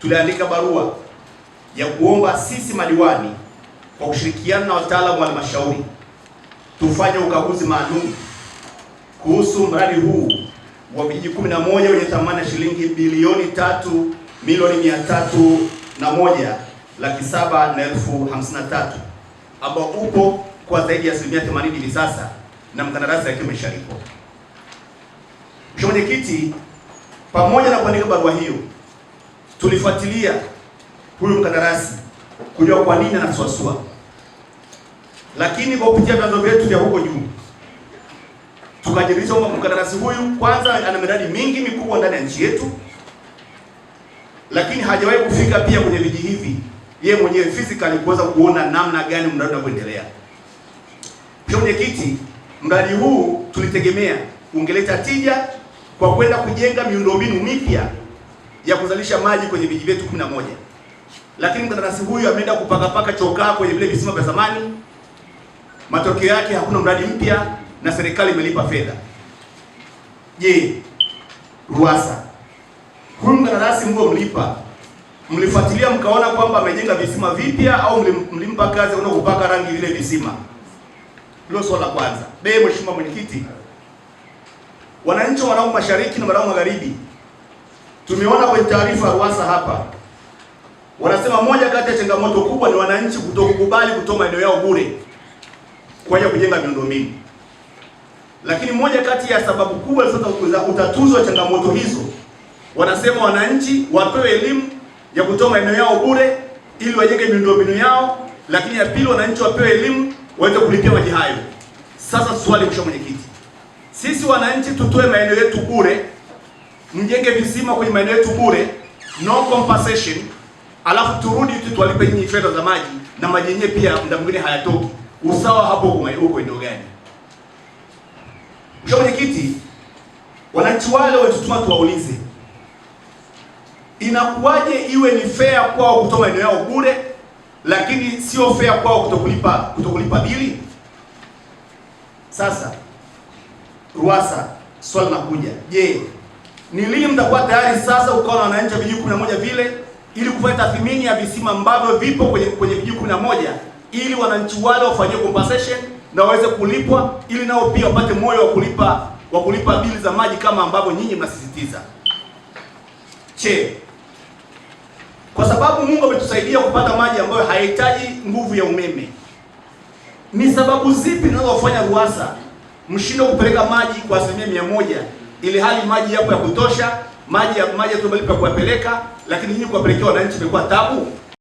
tuliandika barua ya kuomba sisi madiwani kwa kushirikiana na wataalamu wa halmashauri tufanye ukaguzi maalum kuhusu mradi huu wa vijiji 11 wenye thamani ya shilingi bilioni 3,301,753 ambao upo kwa zaidi ya 80% hivi sasa na mkandarasi akiwa ameshalipwa. Mheshimiwa Mwenyekiti, pamoja na kuandika barua hiyo, tulifuatilia huyu mkandarasi kujua kwa nini anasuasua, lakini kwa kupitia vyanzo vyetu vya huko juu tukajiridhisha kwamba mkandarasi huyu kwanza ana miradi mingi mikubwa ndani ya nchi yetu, lakini hajawahi kufika pia kwenye vijiji hivi yeye mwenyewe physically kuweza kuona namna gani mradi unavyoendelea. Mheshimiwa Mwenyekiti, mradi huu tulitegemea ungeleta tija kwa kwenda kujenga miundombinu mipya ya kuzalisha maji kwenye vijiji vyetu 11. Lakini mkandarasi huyu ameenda kupaka chokaa kwenye vile visima vya zamani. Matokeo yake hakuna mradi mpya na serikali imelipa fedha. Je, RUWASA, huyu mkandarasi mlipa, mlifuatilia mkaona kwamba amejenga visima vipya au mlimpa kazi kwenda kupaka rangi vile visima? Hilo swala la kwanza. Mheshimiwa Mwenyekiti, wananchi wa Marangu Mashariki na Marangu Magharibi tumeona kwenye taarifa ya RUWASA hapa wanasema moja kati ya changamoto kubwa ni wananchi kutokukubali kutoa maeneo yao bure kwa ajili ya kujenga miundombinu. Lakini moja kati ya sababu kubwa za utatuzi wa changamoto hizo, wanasema wananchi wapewe elimu ya kutoa maeneo yao bure ili wajenge miundombinu yao, lakini ya pili wananchi wapewe elimu waweze kulipia maji hayo. Sasa swali, Mheshimiwa Mwenyekiti, sisi wananchi tutoe maeneo yetu bure, mjenge visima kwenye maeneo yetu bure, no compensation, alafu turudi tuwalipe nyinyi fedha za maji na maji yenyewe pia muda mwingine hayatoki. Usawa hapo huko eneo gani? Mheshimiwa Mwenyekiti, wananchi wale watutuma tuwaulize, inakuwaje iwe ni fair kwao kutoa maeneo yao bure lakini sio fair kwao kutokulipa bili? Sasa RUWASA, swali linakuja, je, ni lini mtakuwa tayari sasa ukawa na wananchi wa vijiji 11 vile ili kufanya tathmini ya visima ambavyo vipo kwenye vijiji 11 ili wananchi wale wafanyie compensation na waweze kulipwa ili nao pia wapate moyo wa kulipa bili za maji kama ambavyo nyinyi mnasisitiza? Kwa sababu Mungu ametusaidia kupata maji ambayo hayahitaji nguvu ya umeme, ni sababu zipi zinazofanya RUWASA mshindo kupeleka maji kwa 100% ili hali maji yapo ya kutosha, maji tumelipa kuwapeleka, lakini nyinyi kuwapelekea wananchi imekuwa tabu?